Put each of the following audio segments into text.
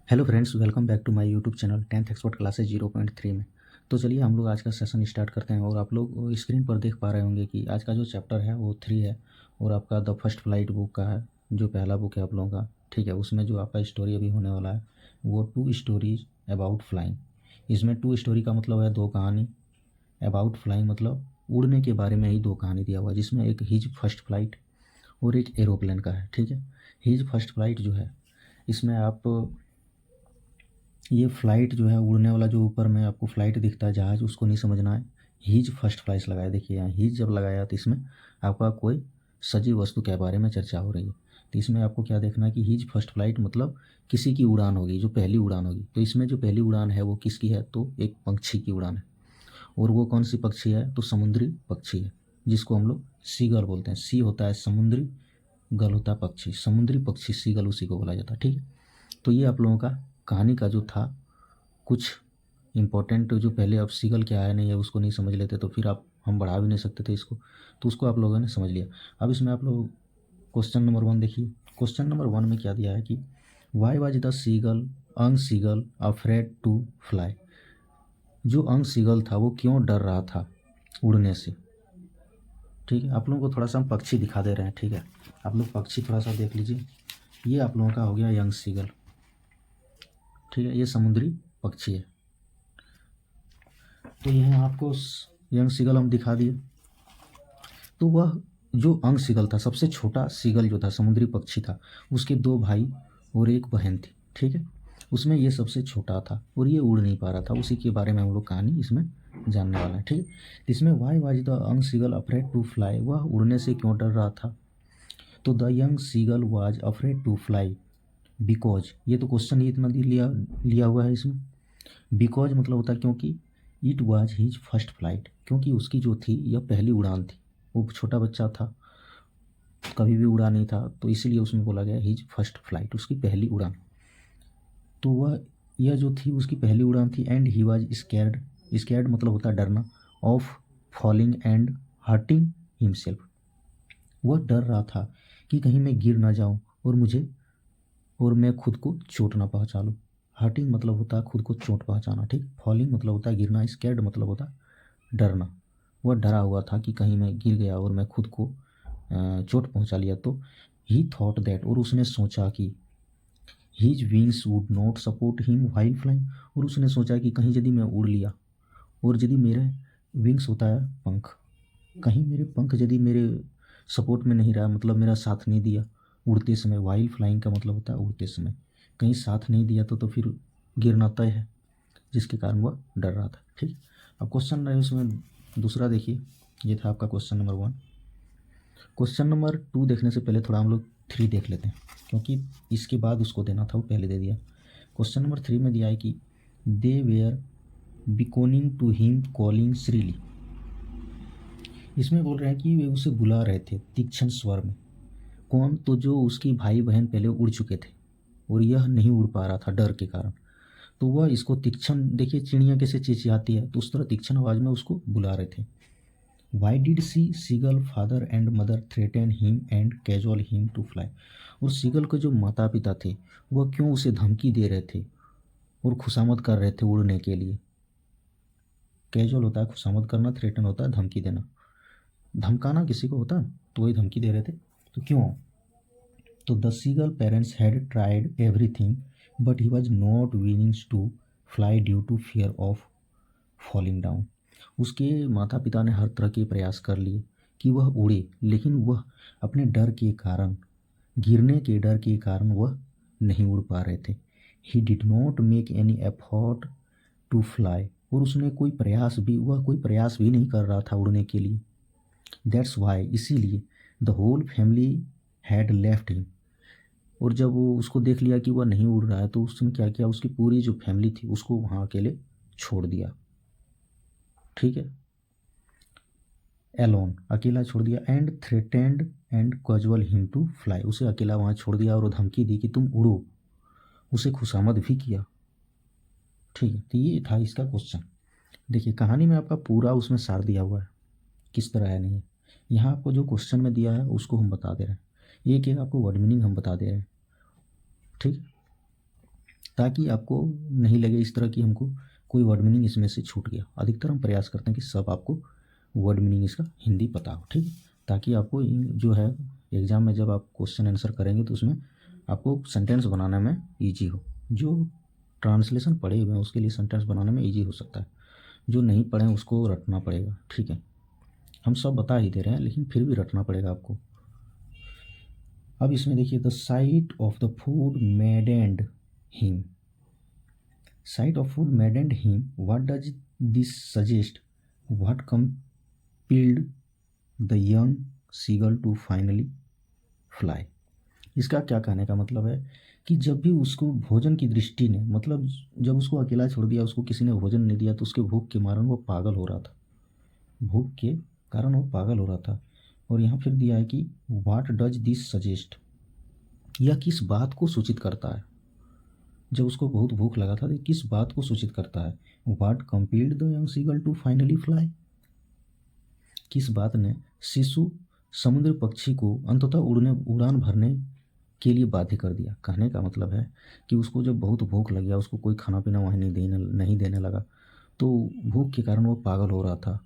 Hello friends, welcome back to my YouTube channel 10th expert classes 0.3 में। तो चलिए हम लोग आज का सेशन स्टार्ट करते हैं। और आप लोग स्क्रीन पर देख पा रहे होंगे कि आज का जो चैप्टर है वो 3 है और आपका द फर्स्ट फ्लाइट बुक का है, जो पहला बुक है आप लोगों का। ठीक है, उसमें जो आपका स्टोरी अभी होने वाला है वो 2 स्टोरीज अबाउट फ्लाइंग। इसमें 2 स्टोरी का मतलब है 2 कहानी, अबाउट फ्लाइंग मतलब उड़ने के बारे में ही 2 कहानी दिया हुआ है, जिसमें एक हिज फर्स्ट फ्लाइट और एक एरोप्लेन का है। ठीक है, हिज फर्स्ट फ्लाइट जो है इसमें आप ये फ्लाइट जो है उड़ने वाला, जो ऊपर में आपको फ्लाइट दिखता है जहाज, उसको नहीं समझना है। हीज फर्स्ट फ्लाइट लगाया, देखिए यहाँ हीज जब लगाया तो इसमें आपका कोई सजीव वस्तु के बारे में चर्चा हो रही है। तो इसमें आपको क्या देखना है कि हीज फर्स्ट फ्लाइट मतलब किसी की उड़ान होगी, जो पहली उड़ान होगी। तो इसमें जो पहली उड़ान है वो किसकी है, तो एक पक्षी की उड़ान है। और वो कौन सी पक्षी है, तो समुद्री पक्षी है, जिसको हम लोग सीगल बोलते हैं। सी होता है समुद्री, गल होता है पक्षी, समुद्री पक्षी सीगल उसी को बोला जाता है। ठीक है, तो ये आप लोगों का कहानी का जो था कुछ इम्पोर्टेंट, जो पहले अब सीगल क्या है नहीं है उसको नहीं समझ लेते तो फिर आप हम बढ़ा भी नहीं सकते थे इसको, तो उसको आप लोगों ने समझ लिया। अब इसमें आप लोग क्वेश्चन नंबर 1 देखिए। क्वेश्चन नंबर 1 में क्या दिया है कि वाई वाज द सीगल अंग सीगल अफ्रेड टू फ्लाई। जो अंग सीगल था वो क्यों डर रहा था उड़ने से। ठीक है, आप लोगों को थोड़ा सा हम पक्षी दिखा दे रहे हैं। ठीक है, आप लोग पक्षी थोड़ा सा देख लीजिए। ये आप लोगों का हो गया यंग सीगल। ठीक है, ये समुद्री पक्षी है। तो यह आपको यंग सीगल हम दिखा दिए। तो वह जो अंग सीगल था, सबसे छोटा सीगल जो था, समुद्री पक्षी था, उसके 2 भाई और एक बहन थी। ठीक है, उसमें ये सबसे छोटा था और ये उड़ नहीं पा रहा था। उसी के बारे में हम लोग कहानी इसमें जानने वाला है। ठीक है, इसमें why was the young seagull afraid to fly, वह उड़ने से क्यों डर रहा था। तो the young seagull was afraid to fly because, ये तो क्वेश्चन ही इतना लिया लिया हुआ है इसमें। बिकॉज मतलब होता है क्योंकि, it was his first flight, क्योंकि उसकी जो थी यह पहली उड़ान थी। वो छोटा बच्चा था, कभी भी उड़ा नहीं था, तो इसीलिए उसमें बोला गया हिज फर्स्ट फ्लाइट, उसकी पहली उड़ान। तो वह यह जो थी उसकी पहली उड़ान थी। And he was scared, scared मतलब होता है डरना, of falling and hurting himself. वह डर रहा था कि कहीं मैं गिर ना जाऊं और मैं खुद को चोट ना पहुंचा लूँ। हर्टिंग मतलब होता है खुद को चोट पहुंचाना। ठीक, फॉलिंग मतलब होता है गिरना, स्कैर्ड मतलब होता है डरना। वह डरा हुआ था कि कहीं मैं गिर गया और मैं खुद को चोट पहुंचा लिया तो। ही थॉट दैट, और उसने सोचा कि his wings would not support him while flying, और उसने सोचा कि कहीं यदि मैं उड़ लिया और यदि मेरे विंग्स होता है पंख, कहीं मेरे पंख यदि मेरे सपोर्ट में नहीं रहा, मतलब मेरा साथ नहीं दिया उड़ते समय, वाइल फ्लाइंग का मतलब होता है उड़ते समय, कहीं साथ नहीं दिया तो फिर गिरना तय है, जिसके कारण वह डर रहा था। ठीक, अब क्वेश्चन है उसमें दूसरा देखिए। ये था आपका क्वेश्चन नंबर 1। क्वेश्चन नंबर 2 देखने से पहले थोड़ा हम लोग 3 देख लेते हैं, क्योंकि इसके बाद उसको देना था, वो पहले दे दिया। क्वेश्चन नंबर 3 में दिया है कि दे वेयर बिकोनिंग टू हिम कॉलिंग श्रीली। इसमें बोल रहे हैं कि वे उसे बुला रहे थे तीक्ष्ण स्वर में। कौन, तो जो उसकी भाई बहन पहले उड़ चुके थे और यह नहीं उड़ पा रहा था डर के कारण, तो वह इसको तीक्ष्ण, देखिए चिड़िया कैसे चिचियाती है, तो उस तरह तीक्ष्ण आवाज़ में उसको बुला रहे थे। Why did seagull father and mother threaten him and casual him to fly. और सीगल के जो माता पिता थे वह क्यों उसे धमकी दे रहे थे और खुशामद कर रहे थे उड़ने के लिए। कैजुअल होता है खुशामद करना, थ्रेटन होता है धमकी देना, धमकाना किसी को होता है, तो वही धमकी दे रहे थे। तो क्यों, तो the seagull parents had tried everything but he was not willing to fly due to fear of falling down. उसके माता पिता ने हर तरह के प्रयास कर लिए कि वह उड़े, लेकिन वह अपने डर के कारण, गिरने के डर के कारण वह नहीं उड़ पा रहे थे। He did not make any effort to fly, और उसने वह कोई प्रयास भी नहीं कर रहा था उड़ने के लिए। दैट्स वाई, इसीलिए the whole family had left him. और जब वो उसको देख लिया कि वह नहीं उड़ रहा है तो उसने क्या किया, उसकी पूरी जो फैमिली थी उसको वहाँ अकेले छोड़ दिया। ठीक है, एलोन, अकेला छोड़ दिया। And threatened and casual him to fly, उसे अकेला वहाँ छोड़ दिया और धमकी दी कि तुम उड़ो, उसे खुशामद भी किया। ठीक है, तो ये था इसका क्वेश्चन। देखिए कहानी में आपका पूरा उसमें सार दिया हुआ है, किस तरह है नहीं है। यहाँ आपको जो क्वेश्चन में दिया है उसको हम बता दे रहे हैं, एक एक आपको वर्ड मीनिंग हम बता दे रहे हैं। ठीक, ताकि आपको नहीं लगे इस तरह कि हमको कोई वर्ड मीनिंग इसमें से छूट गया। अधिकतर हम प्रयास करते हैं कि सब आपको वर्ड मीनिंग इसका हिंदी पता हो, ठीक है, ताकि आपको जो है एग्ज़ाम में जब आप क्वेश्चन आंसर करेंगे तो उसमें आपको सेंटेंस बनाने में ईजी हो। जो ट्रांसलेशन पढ़े हुए हैं उसके लिए सेंटेंस बनाने में ईजी हो सकता है, जो नहीं पढ़े हैं उसको रटना पड़ेगा, ठीक है। हम सब बता ही दे रहे हैं लेकिन फिर भी रटना पड़ेगा आपको। अब इसमें देखिए, the sight of the food maddened him, sight of food maddened him, what does this suggest, what compelled the young seagull to finally fly. इसका क्या कहने का मतलब है कि जब भी उसको भोजन की दृष्टि ने, मतलब जब उसको अकेला छोड़ दिया, उसको किसी ने भोजन नहीं दिया, तो उसके भूख के मारण वो पागल हो रहा था, भूख के कारण वो पागल हो रहा था। और यहाँ फिर दिया है कि व्हाट डज दिस सजेस्ट, यह किस बात को सूचित करता है, जब उसको बहुत भूख लगा था तो किस बात को सूचित करता है। What compelled the young seagull to finally fly, किस बात ने शिशु समुद्र पक्षी को अंततः उड़ान भरने के लिए बाध्य कर दिया। कहने का मतलब है कि उसको जब बहुत भूख लग गया, उसको कोई खाना पीना वहीं नहीं देने लगा, तो भूख के कारण वो पागल हो रहा था।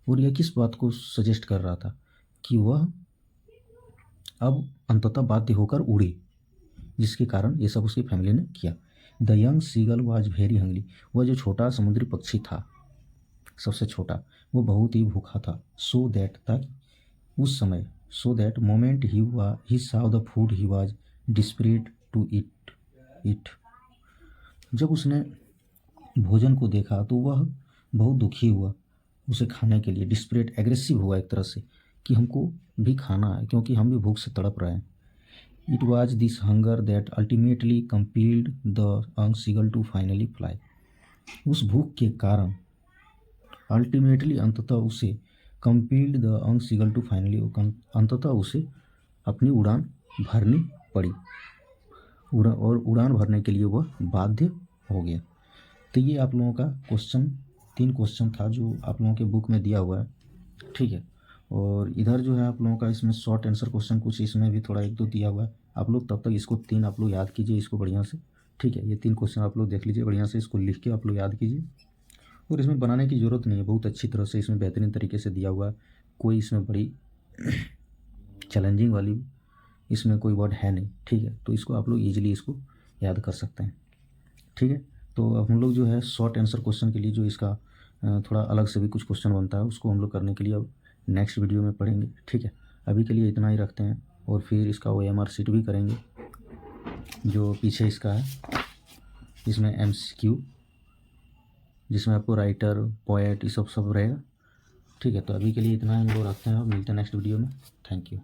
और यह किस बात को सजेस्ट कर रहा था कि वह अब अंततः बाध्य होकर उड़ी, जिसके कारण ये सब उसकी फैमिली ने किया। The young seagull was very hungry, वह जो छोटा समुद्री पक्षी था, सबसे छोटा, वो बहुत ही भूखा था। सो दैट, ताकि उस समय, so that moment he saw the food he was desperate to eat, जब उसने भोजन को देखा तो वह बहुत दुखी हुआ उसे खाने के लिए। डिस्परेट, एग्रेसिव हुआ एक तरह से कि हमको भी खाना है क्योंकि हम भी भूख से तड़प रहे हैं। It was this hunger that ultimately compelled the young seagull to finally fly, उस भूख के कारण अल्टीमेटली, अंततः उसे, compelled the young seagull to finally, अंततः उसे अपनी उड़ान भरनी पड़ी, और उड़ान भरने के लिए वह बाध्य हो गया। तो ये आप लोगों का क्वेश्चन, 3 क्वेश्चन था जो आप लोगों के बुक में दिया हुआ है, ठीक है। और इधर जो है आप लोगों का इसमें शॉर्ट आंसर क्वेश्चन कुछ इसमें भी थोड़ा 1-2 दिया हुआ है। आप लोग तब तक इसको 3 आप लोग याद कीजिए इसको बढ़िया से, ठीक है। ये 3 क्वेश्चन आप लोग देख लीजिए बढ़िया से, इसको लिख के आप लोग याद कीजिए। और इसमें बनाने की ज़रूरत नहीं है, बहुत अच्छी तरह से इसमें बेहतरीन तरीके से दिया हुआ है। कोई इसमें बड़ी चैलेंजिंग वाली इसमें कोई वर्ड है नहीं, ठीक है। तो इसको आप लोग ईजिली इसको याद कर सकते हैं, ठीक है। तो अब हम लोग जो है शॉर्ट आंसर क्वेश्चन के लिए जो इसका थोड़ा अलग से भी कुछ क्वेश्चन बनता है, उसको हम लोग करने के लिए अब नेक्स्ट वीडियो में पढ़ेंगे, ठीक है। अभी के लिए इतना ही रखते हैं, और फिर इसका OMR शीट भी करेंगे जो पीछे इसका है, इसमें MCQ, जिसमें आपको राइटर, पोएट, ये सब रहेगा, ठीक है। तो अभी के लिए इतना हम लोग रखते हैं और मिलते हैं नेक्स्ट वीडियो में। Thank you.